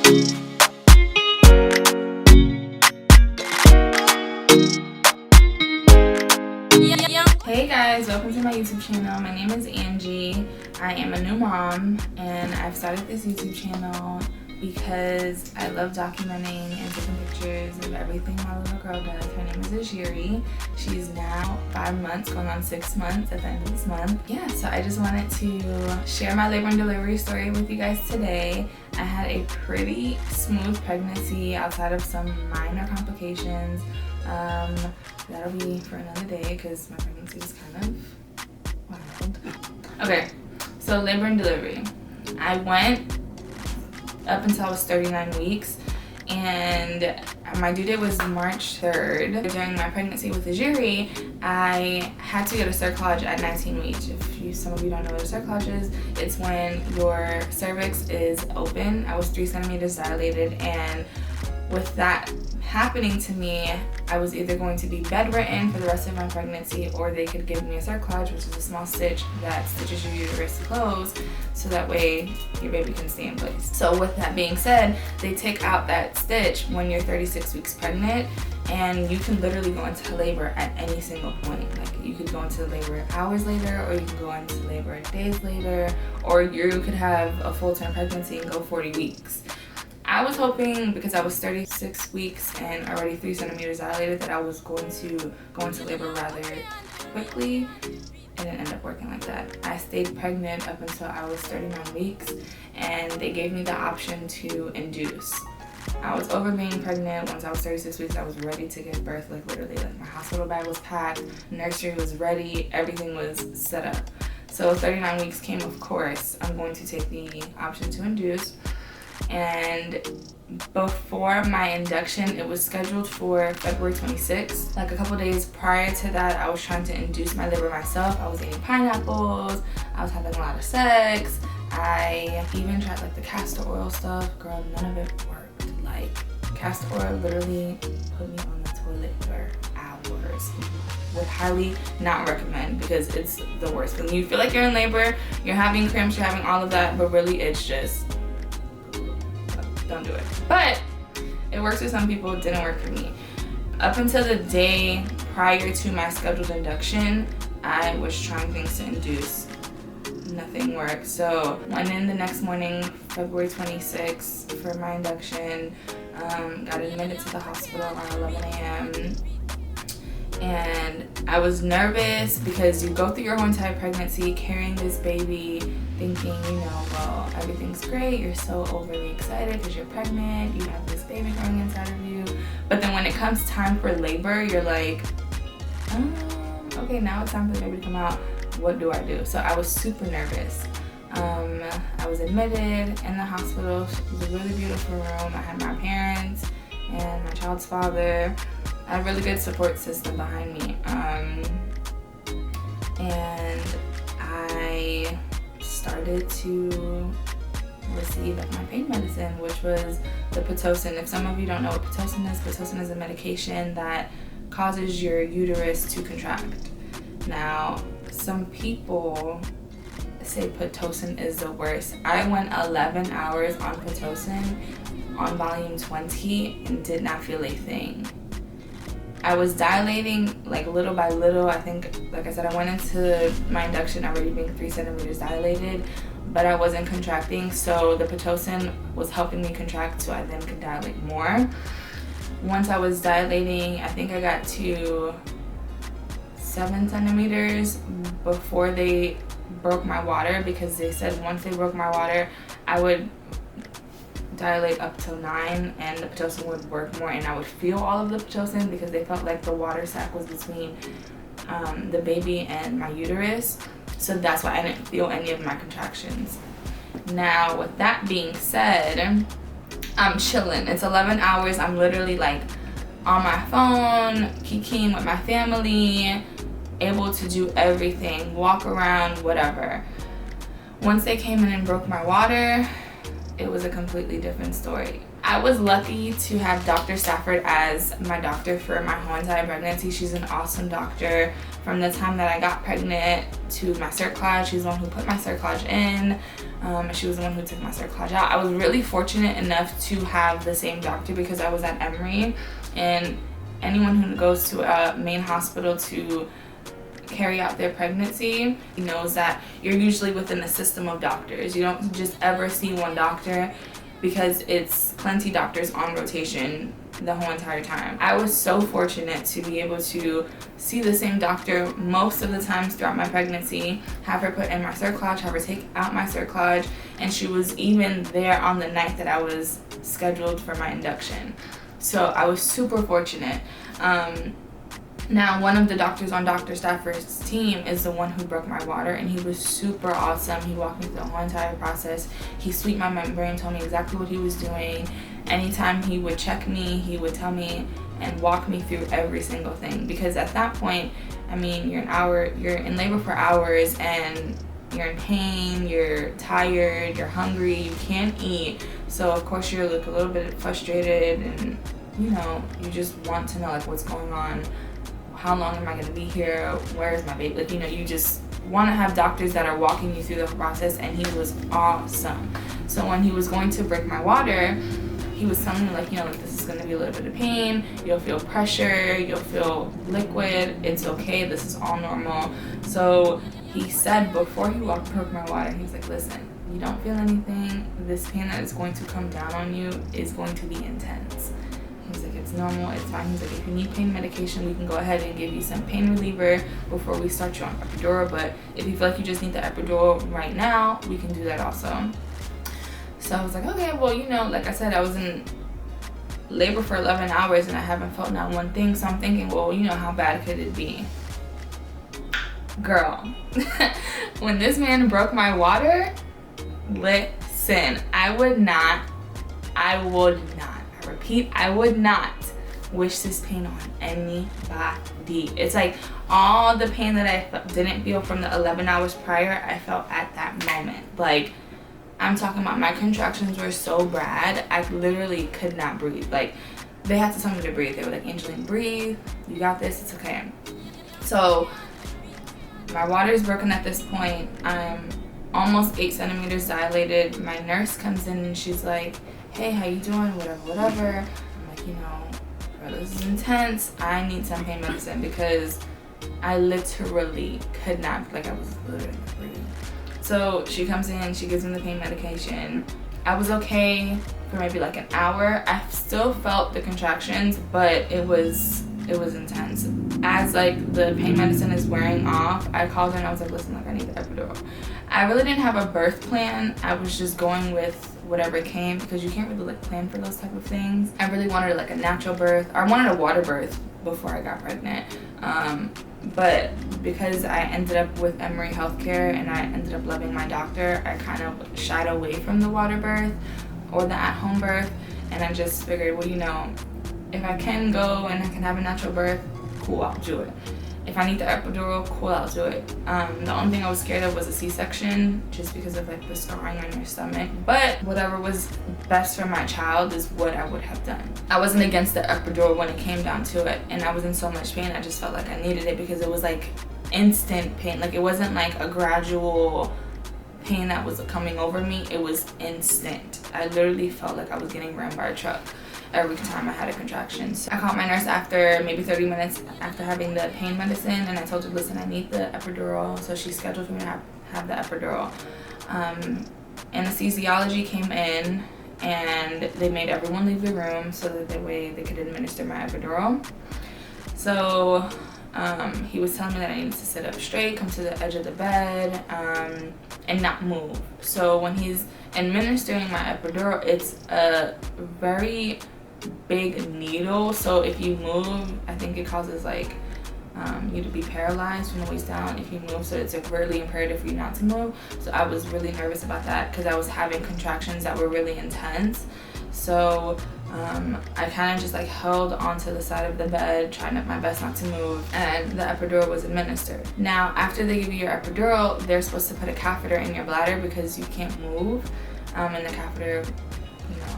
Hey guys, welcome to my YouTube channel. My name is Angie. I am a new mom and I've started this YouTube channel because I love documenting and taking pictures of everything my little girl does. Her name is Ajiri. She's now 5 months, going on 6 months at the end of this month. Yeah, so I just wanted to share my labor and delivery story with you guys today. I had a pretty smooth pregnancy outside of some minor complications. That'll be for another day because my pregnancy was kind of wild. Okay, so labor and delivery. I went up until I was 39 weeks and my due date was March 3rd. During my pregnancy with Ajiri, I had to get a cerclage at 19 weeks. Some of you don't know what a cerclage is, it's when your cervix is open. I was 3 centimeters dilated, and with that happening to me, I was either going to be bedridden for the rest of my pregnancy, or they could give me a cerclage, which is a small stitch that stitches your uterus closed so that way your baby can stay in place. So with that being said, they take out that stitch when you're 36 weeks pregnant, and you can literally go into labor at any single point. Like, you could go into labor hours later, or you can go into labor days later, or you could have a full-term pregnancy and go 40 weeks. I was hoping, because I was 36 weeks and already 3 centimeters dilated, that I was going to go into labor rather quickly. It didn't end up working like that. I stayed pregnant up until I was 39 weeks, and they gave me the option to induce. I was over being pregnant. Once I was 36 weeks, I was ready to give birth, like literally. Like, my hospital bag was packed, nursery was ready, everything was set up. So 39 weeks came, of course. I'm going to take the option to induce. And before my induction, it was scheduled for February 26th. Like, a couple days prior to that, I was trying to induce my labor myself. I was eating pineapples, I was having a lot of sex, I even tried like the castor oil stuff. Girl, none of it worked. Like, castor oil literally put me on the toilet for hours. Would highly not recommend, because it's the worst. When you feel like you're in labor, you're having cramps, you're having all of that, but really it's just, don't do it. But it works for some people, it didn't work for me. Up until the day prior to my scheduled induction, I was trying things to induce. Nothing worked. So went in the next morning, February 26th, for my induction. Got admitted to the hospital around 11 a.m. And I was nervous because you go through your whole entire pregnancy carrying this baby, thinking, you know, well, everything's great, you're so overly excited because you're pregnant, you have this baby growing inside of you. But then when it comes time for labor, you're like, okay, now it's time for the baby to come out. What do I do? So I was super nervous. I was admitted in the hospital. It was a really beautiful room. I had my parents and my child's father. I had a really good support system behind me. And I started to receive my pain medicine, which was the Pitocin. If some of you don't know what Pitocin is a medication that causes your uterus to contract. Now, some people say Pitocin is the worst. I went 11 hours on Pitocin on volume 20 and did not feel a thing. I was dilating like little by little. I think, like I said, I went into my induction already being 3 centimeters dilated, but I wasn't contracting, so the Pitocin was helping me contract so I then could dilate more. Once I was dilating, I think I got to 7 centimeters before they broke my water, because they said once they broke my water, I would dilate up till 9 and the Pitocin would work more, and I would feel all of the Pitocin because they felt like the water sac was between the baby and my uterus. So that's why I didn't feel any of my contractions. Now, with that being said, I'm chilling. It's 11 hours. I'm literally like on my phone, kikiing with my family, able to do everything, walk around, whatever. Once they came in and broke my water, it was a completely different story. I was lucky to have Dr. Stafford as my doctor for my whole entire pregnancy. She's an awesome doctor. From the time that I got pregnant to my cerclage, she's the one who put my cerclage in. She was the one who took my cerclage out. I was really fortunate enough to have the same doctor because I was at Emory, and anyone who goes to a main hospital to carry out their pregnancy knows that you're usually within a system of doctors. You don't just ever see one doctor because it's plenty doctors on rotation the whole entire time. I was so fortunate to be able to see the same doctor most of the times throughout my pregnancy, have her put in my cerclage, have her take out my cerclage, and she was even there on the night that I was scheduled for my induction. So I was super fortunate. Now, one of the doctors on Dr. Stafford's team is the one who broke my water, and he was super awesome. He walked me through the whole entire process. He sweetened my membrane, told me exactly what he was doing. Anytime he would check me, he would tell me and walk me through every single thing. Because at that point, I mean, you're in labor for hours, and you're in pain, you're tired, you're hungry, you can't eat. So of course you're like a little bit frustrated, and you know, you just want to know like what's going on. How long am I going to be here? Where is my baby? Like, you know, you just want to have doctors that are walking you through the process, and he was awesome. So when he was going to break my water, he was telling me like, you know, like this is going to be a little bit of pain. You'll feel pressure. You'll feel liquid. It's okay. This is all normal. So he said before he broke my water, he was like, listen, you don't feel anything. This pain that is going to come down on you is going to be intense. He's like, it's normal, it's fine. He's like, if you need pain medication, we can go ahead and give you some pain reliever before we start you on epidural. But if you feel like you just need the epidural right now, we can do that also. So I was like, okay, well, you know, like I said, I was in labor for 11 hours and I haven't felt not one thing. So I'm thinking, well, you know, how bad could it be? Girl, when this man broke my water, listen, I would not, repeat, I would not wish this pain on anybody. It's like all the pain that I didn't feel from the 11 hours prior, I felt at that moment. Like, I'm talking about my contractions were so bad, I literally could not breathe. Like, they had to tell me to breathe. They were like, Angeline, breathe. You got this. It's okay. So my water is broken at this point. I'm almost 8 centimeters dilated. My nurse comes in and she's like, hey, how you doing? Whatever. I'm like, you know, bro, this is intense. I need some pain medicine because I literally could not, like I was literally breathing. So she comes in, she gives me the pain medication. I was okay for maybe like an hour. I still felt the contractions, but it was intense. As like the pain medicine is wearing off, I called her and I was like, listen, like I need the epidural. I really didn't have a birth plan. I was just going with whatever came because you can't really like plan for those type of things. I really wanted like a natural birth, or I wanted a water birth before I got pregnant. But because I ended up with Emory Healthcare and I ended up loving my doctor, I kind of shied away from the water birth or the at-home birth, and I just figured, well, you know, if I can go and I can have a natural birth, cool, I'll do it. If I need the epidural, cool, I'll do it. The only thing I was scared of was a C-section, just because of like the scarring on your stomach. But whatever was best for my child is what I would have done. I wasn't against the epidural when it came down to it, and I was in so much pain, I just felt like I needed it because it was like instant pain. Like it wasn't like a gradual pain that was coming over me, it was instant. I literally felt like I was getting ran by a truck every time I had a contraction. So I called my nurse after maybe 30 minutes after having the pain medicine, and I told her, listen, I need the epidural. So she scheduled me to have the epidural. Anesthesiology came in and they made everyone leave the room so that that way they could administer my epidural. So he was telling me that I needed to sit up straight, come to the edge of the bed, and not move. So when he's administering my epidural, it's a very big needle, so if you move, I think it causes like you to be paralyzed from the waist down if you move, so it's like really imperative for you not to move. So I was really nervous about that because I was having contractions that were really intense. So I kind of just like held onto the side of the bed, trying my best not to move, and the epidural was administered. Now, after they give you your epidural, they're supposed to put a catheter in your bladder because you can't move. And the catheter,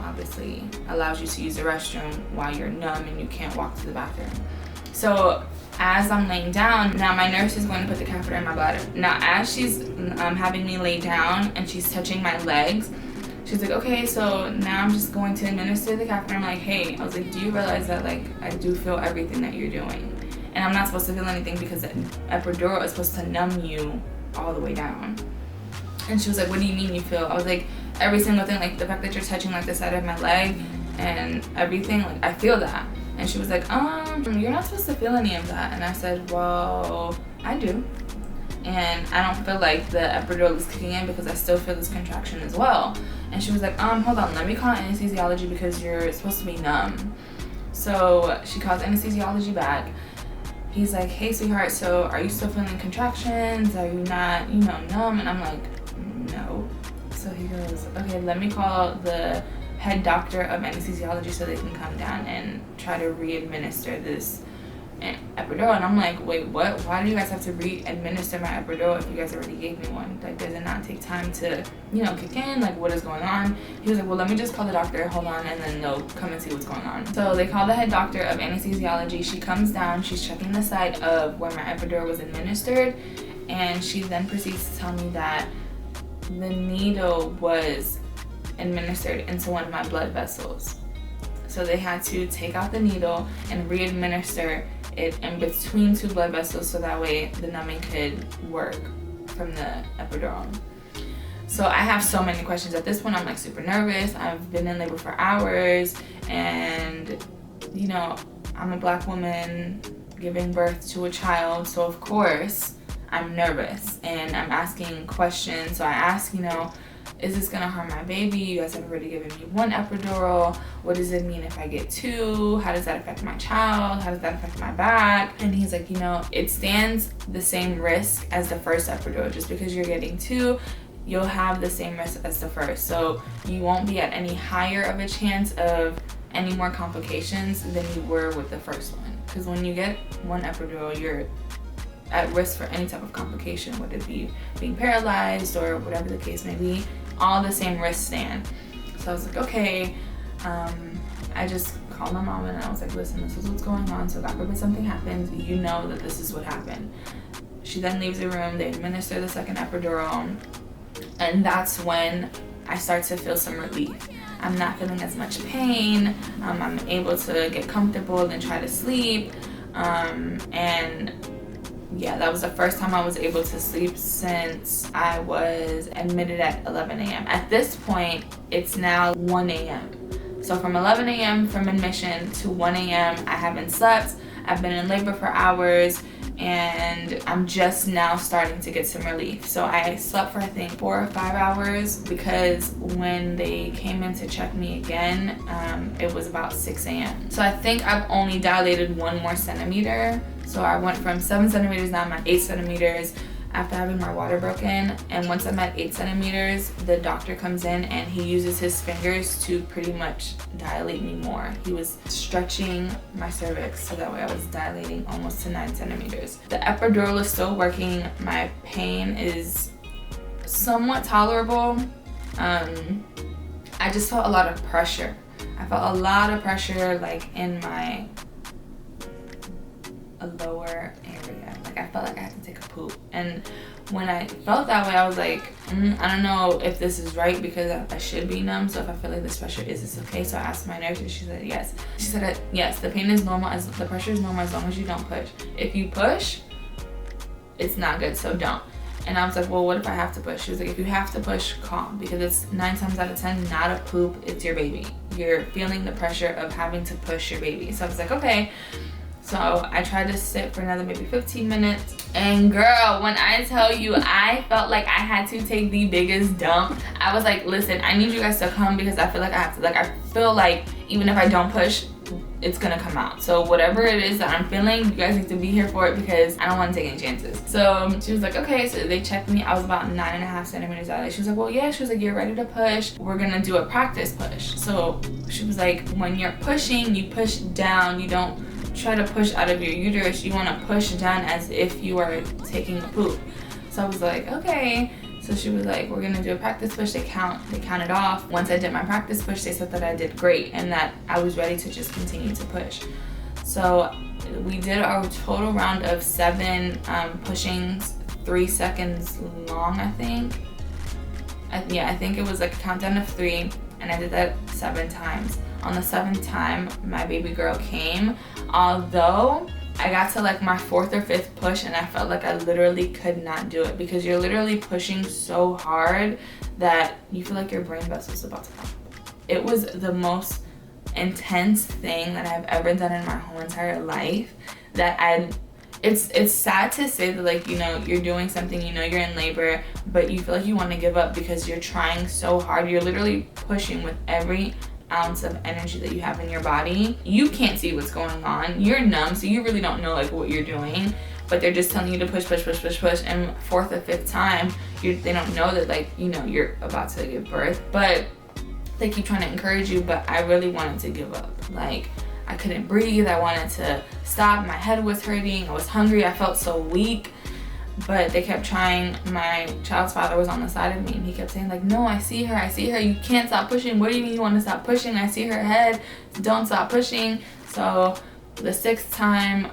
obviously allows you to use the restroom while you're numb and you can't walk to the bathroom. So as I'm laying down, now my nurse is going to put the catheter in my bladder. Now as she's having me lay down and she's touching my legs, she's like, okay, so now I'm just going to administer the catheter. I'm like, hey, I was like, do you realize that I do feel everything that you're doing? And I'm not supposed to feel anything because the epidural is supposed to numb you all the way down. And she was like, what do you mean you feel? I was like, every single thing, like the fact that you're touching like the side of my leg and everything, like I feel that. And she was like, you're not supposed to feel any of that. And I said, well, I do. And I don't feel like the epidural is kicking in because I still feel this contraction as well. And she was like, hold on, let me call anesthesiology because you're supposed to be numb. So she calls anesthesiology back. He's like, hey sweetheart, so are you still feeling contractions? Are you not, numb? And I'm like, no. So he goes, okay, let me call the head doctor of anesthesiology so they can come down and try to re-administer this epidural. And I'm like, wait, what? Why do you guys have to re-administer my epidural if you guys already gave me one? Like, does it not take time to, kick in? Like, what is going on? He was like, well, let me just call the doctor, hold on, and then they'll come and see what's going on. So they call the head doctor of anesthesiology. She comes down, she's checking the side of where my epidural was administered, and she then proceeds to tell me that the needle was administered into one of my blood vessels. So they had to take out the needle and re-administer it in between two blood vessels so that way the numbing could work from the epidural. So I have so many questions. At this point, I'm like super nervous. I've been in labor for hours and, I'm a Black woman giving birth to a child. So of course, I'm nervous and I'm asking questions. So I ask, is this gonna harm my baby? You guys have already given me one epidural. What does it mean if I get two? How does that affect my child? How does that affect my back? And he's like, it stands the same risk as the first epidural. Just because you're getting two, you'll have the same risk as the first. So you won't be at any higher of a chance of any more complications than you were with the first one. Because when you get one epidural, you're at risk for any type of complication, whether it be being paralyzed or whatever the case may be. All the same risks stand. So I was like, okay. I just called my mom and I was like, listen, this is what's going on. So God forbid something happens, you know that this is what happened. She then leaves the room. They administer the second epidural. And that's when I start to feel some relief. I'm not feeling as much pain. I'm able to get comfortable and try to sleep. And yeah, that was the first time I was able to sleep since I was admitted at 11 a.m. At this point, it's now 1 a.m. So from 11 a.m. from admission to 1 a.m., I haven't slept. I've been in labor for hours and I'm just now starting to get some relief. So I slept for I think 4 or 5 hours because when they came in to check me again, it was about 6 a.m. So I think I've only dilated 1 more centimeter. So I went from 7 centimeters, now I'm at 8 centimeters after having my water broken. And once I'm at 8 centimeters, the doctor comes in and he uses his fingers to pretty much dilate me more. He was stretching my cervix so that way I was dilating almost to 9 centimeters. The epidural is still working. My pain is somewhat tolerable. I just felt a lot of pressure. I felt a lot of pressure like in my lower area. Like I felt like I had to take a poop. And when I felt that way, I was like, I don't know if this is right because I should be numb. So if I feel like this pressure, is this okay? So I asked my nurse and she said yes. She said yes, the pain is normal, as the pressure is normal as long as you don't push. If you push, it's not good, so don't. And I was like, well, what if I have to push? She was like, if you have to push, calm, because it's 9 times out of 10 not a poop, it's your baby. You're feeling the pressure of having to push your baby. So I was like, okay. So I tried to sit for another maybe 15 minutes. And girl, when I tell you, I felt like I had to take the biggest dump. I was like, listen, I need you guys to come because I feel like I have to. Like, I feel like even if I don't push, it's gonna come out. So whatever it is that I'm feeling, you guys need to be here for it because I don't want to take any chances. So she was like, okay. So they checked me. I was about 9.5 centimeters out. She was like, well, yeah. She was like, you're ready to push. We're gonna do a practice push. So she was like, when you're pushing, you push down. You don't try to push out of your uterus. You want to push down as if you are taking a poop. So I was like, okay. So she was like, we're gonna do a practice push. They counted off. Once I did my practice push, they said that I did great and that I was ready to just continue to push. So we did our total round of 7 pushings, 3 seconds long, I think. I think it was like a countdown of 3, and I did that 7 times. On the 7th time, my baby girl came, although I got to like my 4th or 5th push and I felt like I literally could not do it, because you're literally pushing so hard that you feel like your brain vessel's about to pop. It was the most intense thing that I've ever done in my whole entire life. It's sad to say that, like, you know, you're doing something, you know, you're in labor, but you feel like you want to give up because you're trying so hard. You're literally pushing with every ounce of energy that you have in your body. You can't see what's going on. You're numb, so you really don't know like what you're doing, but they're just telling you to push, and 4th or 5th time, they don't know that, like, you know, you're about to give birth, but they keep trying to encourage you. But I really wanted to give up. Like, I couldn't breathe. I wanted to stop. My head was hurting. I was hungry. I felt so weak. But they kept trying. My child's father was on the side of me, and he kept saying, like, no, I see her. You can't stop pushing. What do you mean you want to stop pushing? I see her head. Don't stop pushing. So the 6th time,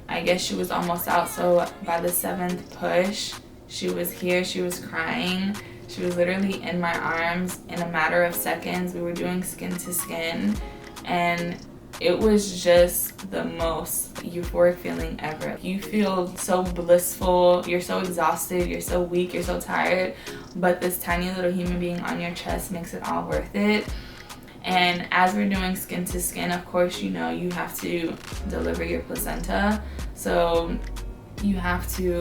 I guess she was almost out. So by the 7th push, she was here. She was crying. She was literally in my arms in a matter of seconds. We were doing skin to skin, and it was just the most euphoric feeling ever. You feel so blissful, you're so exhausted, you're so weak, you're so tired, but this tiny little human being on your chest makes it all worth it. And as we're doing skin to skin, of course, you know, you have to deliver your placenta. So you have to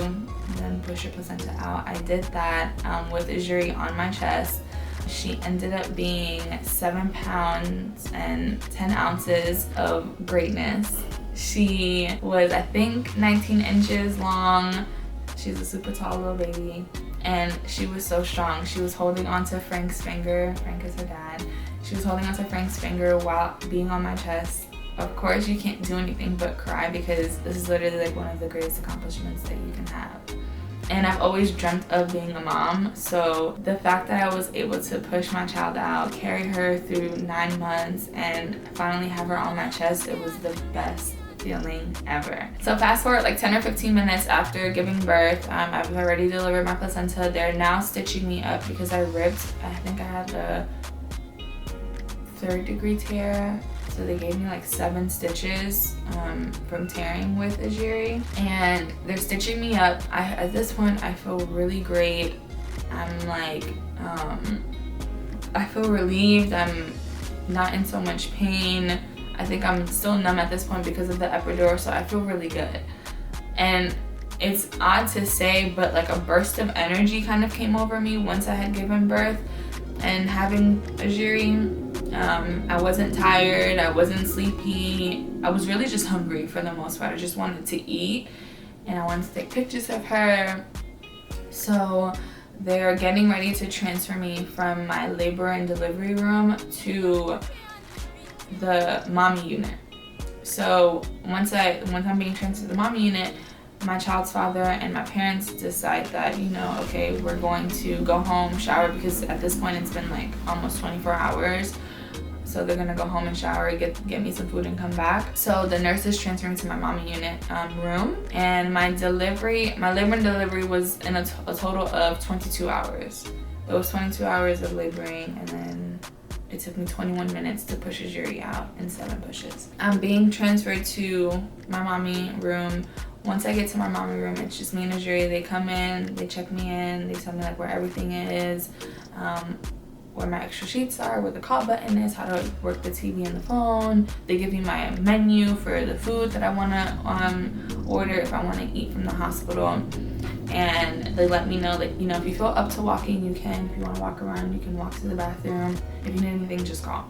then push your placenta out. I did that with a jury on my chest. She ended up being 7 pounds and 10 ounces of greatness. She was, I think, 19 inches long. She's a super tall little baby, and she was so strong. She was holding onto Frank's finger. Frank is her dad. She was holding onto Frank's finger while being on my chest. Of course, you can't do anything but cry, because this is literally like one of the greatest accomplishments that you can have. And I've always dreamt of being a mom, so the fact that I was able to push my child out, carry her through 9 months, and finally have her on my chest, it was the best feeling ever. So fast forward like 10 or 15 minutes after giving birth, I've already delivered my placenta. They're now stitching me up because I ripped, I think I had the 3rd-degree tear. So they gave me like 7 stitches from tearing with Ajiri, and they're stitching me up. At this point, I feel really great. I'm like, I feel relieved. I'm not in so much pain. I think I'm still numb at this point because of the epidural, so I feel really good. And it's odd to say, but like a burst of energy kind of came over me once I had given birth and having Ajiri. I wasn't tired, I wasn't sleepy. I was really just hungry for the most part. I just wanted to eat, and I wanted to take pictures of her. So they're getting ready to transfer me from my labor and delivery room to the mommy unit. So once I'm being transferred to the mommy unit, my child's father and my parents decide that, you know, okay, we're going to go home, shower, because at this point it's been like almost 24 hours. So they're gonna go home and shower, get me some food, and come back. So the nurse is transferring to my mommy unit room, and my labor and delivery was in a total of 22 hours. It was 22 hours of laboring, and then it took me 21 minutes to push Ajiri out in 7 pushes. I'm being transferred to my mommy room. Once I get to my mommy room, it's just me and Ajiri. They come in, they check me in, they tell me like where everything is, where my extra sheets are, where the call button is, how to work the TV and the phone. They give me my menu for the food that I wanna order if I wanna eat from the hospital. And they let me know that, you know, if you feel up to walking, you can. If you wanna walk around, you can walk to the bathroom. If you need anything, just call.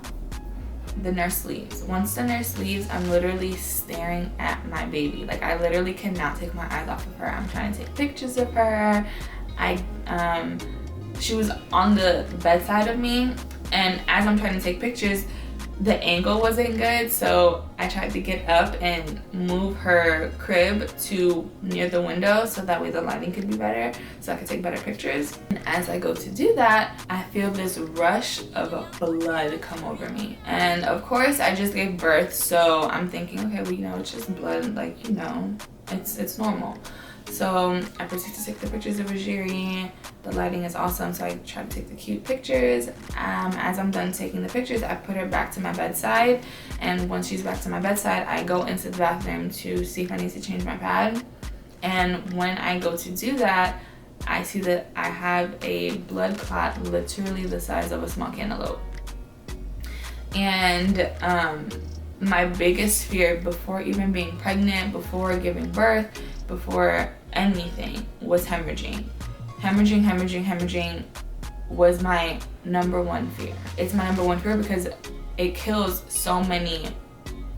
The nurse leaves. Once the nurse leaves, I'm literally staring at my baby. Like, I literally cannot take my eyes off of her. I'm trying to take pictures of her. She was on the bedside of me, and as I'm trying to take pictures, the angle wasn't good, so I tried to get up and move her crib to near the window so that way the lighting could be better, so I could take better pictures. And as I go to do that, I feel this rush of blood come over me. And of course, I just gave birth, so I'm thinking, okay, well, you know, it's just blood, like, you know, it's normal. So I proceed to take the pictures of Rajiri. The lighting is awesome, so I try to take the cute pictures. As I'm done taking the pictures, I put her back to my bedside, and once she's back to my bedside, I go into the bathroom to see if I need to change my pad. And when I go to do that, I see that I have a blood clot literally the size of a small cantaloupe. And my biggest fear before even being pregnant, before giving birth, before anything was hemorrhaging. Hemorrhaging was my number one fear. It's my number one fear because it kills so many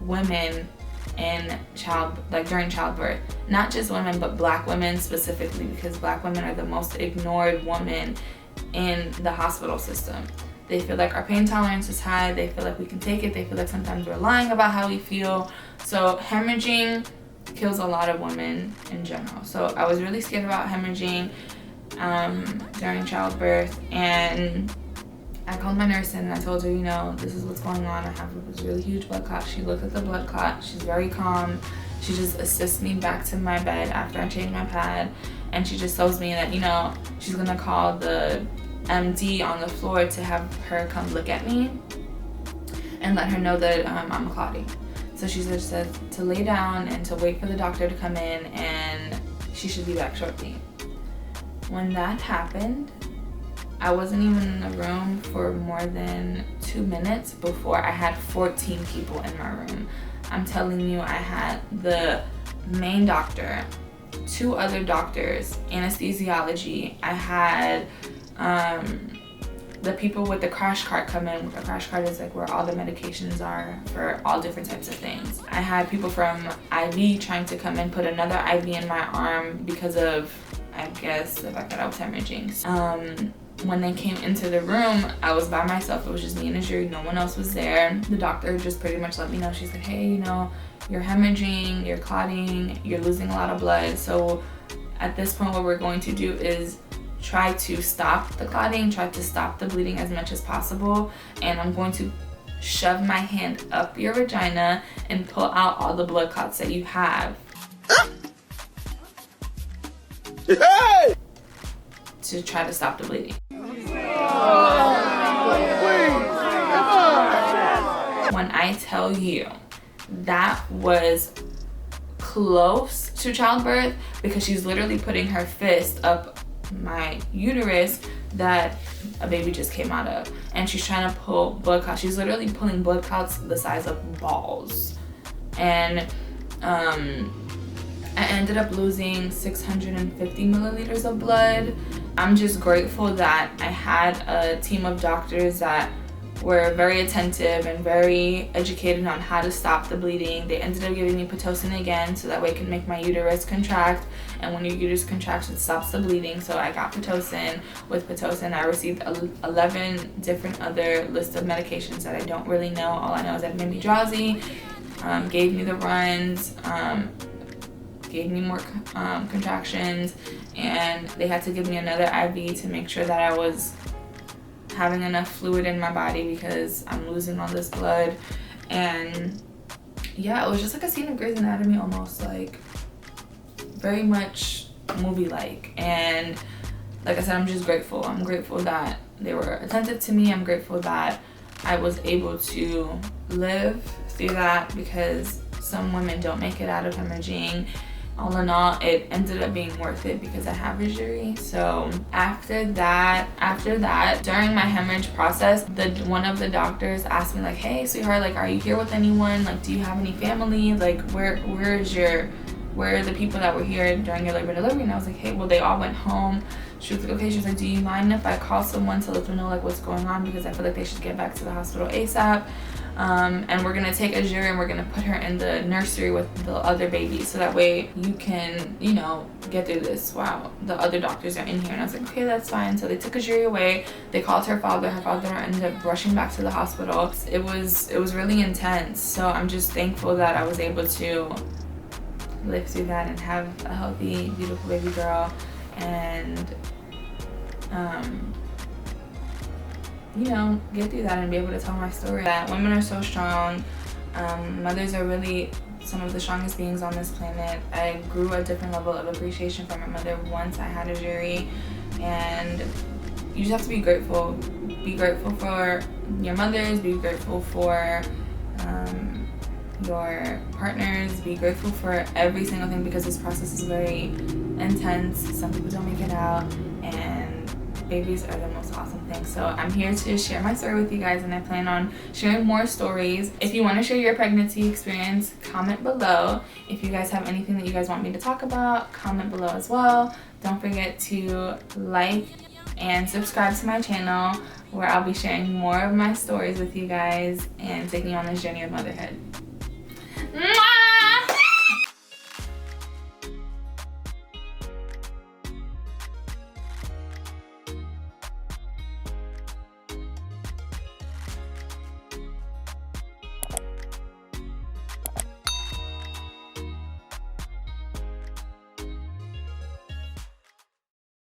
women in during childbirth. Not just women, but Black women specifically, because Black women are the most ignored women in the hospital system. They feel like our pain tolerance is high. They feel like we can take it. They feel like sometimes we're lying about how we feel. So hemorrhaging kills a lot of women in general. So I was really scared about hemorrhaging during childbirth, and I called my nurse and I told her, you know, this is what's going on. I have this really huge blood clot. She looked at the blood clot. She's very calm. She just assists me back to my bed after I change my pad, and she just tells me that, you know, she's gonna call the MD on the floor to have her come look at me and let her know that I'm clotting. So she said to lay down and to wait for the doctor to come in, and she should be back shortly. When that happened, I wasn't even in the room for more than 2 minutes before I had 14 people in my room. I'm telling you, I had the main doctor, 2 other doctors, anesthesiology. I had the people with the crash cart come in. The crash cart is like where all the medications are for all different types of things. I had people from IV trying to come in, put another IV in my arm because of, I guess, the fact that I was hemorrhaging. When they came into the room, I was by myself. It was just me and Ajiri. No one else was there. The doctor just pretty much let me know. She's like, hey, you know, you're hemorrhaging, you're clotting, you're losing a lot of blood. So at this point, what we're going to do is try to stop the clotting, try to stop the bleeding as much as possible. And I'm going to shove my hand up your vagina and pull out all the blood clots that you have. Hey! To try to stop the bleeding. When I tell you that was close to childbirth, because she's literally putting her fist up my uterus that a baby just came out of, and she's trying to pull blood clots. She's literally pulling blood clots the size of balls. And I ended up losing 650 milliliters of blood. I'm just grateful that I had a team of doctors that were very attentive and very educated on how to stop the bleeding. They ended up giving me Pitocin again, so that way it can make my uterus contract. And when your uterus contracts, it stops the bleeding. So I got Pitocin. With Pitocin, I received 11 different other lists of medications that I don't really know. All I know is that it made me drowsy, gave me the runs, gave me more contractions, and they had to give me another IV to make sure that I was having enough fluid in my body because I'm losing all this blood. And yeah, it was just like a scene of Grey's Anatomy almost, like very much movie-like. And like I said, I'm just grateful. I'm grateful that they were attentive to me. I'm grateful that I was able to live through that, because some women don't make it out of hemorrhaging. All in all, it ended up being worth it because I have Rajiri. So after that, during my hemorrhage process, one of the doctors asked me like, hey, sweetheart, like, are you here with anyone? Like, do you have any family? Like, where are the people that were here during your labor and delivery? And I was like, hey, well, they all went home. She was like, okay. She was like, do you mind if I call someone to let them know like what's going on, because I feel like they should get back to the hospital ASAP. And we're gonna take Azure and we're gonna put her in the nursery with the other babies, so that way you can, you know, get through this while the other doctors are in here. And I was like, okay, that's fine. So they took Azure away. They called her father. Her father ended up rushing back to the hospital. It was really intense. So I'm just thankful that I was able to live through that and have a healthy, beautiful baby girl, and you know, get through that and be able to tell my story. That women are so strong. Mothers are really some of the strongest beings on this planet. I grew a different level of appreciation for my mother once I had a jury, and you just have to be grateful. Be grateful for your mothers, be grateful for your partners, be grateful for every single thing, because this process is very intense. Some people don't make it out, and babies are the most awesome thing. So I'm here to share my story with you guys, and I plan on sharing more stories. If you want to share your pregnancy experience, comment below. If you guys have anything that you guys want me to talk about, comment below as well. Don't forget to like and subscribe to my channel, where I'll be sharing more of my stories with you guys and taking you on this journey of motherhood.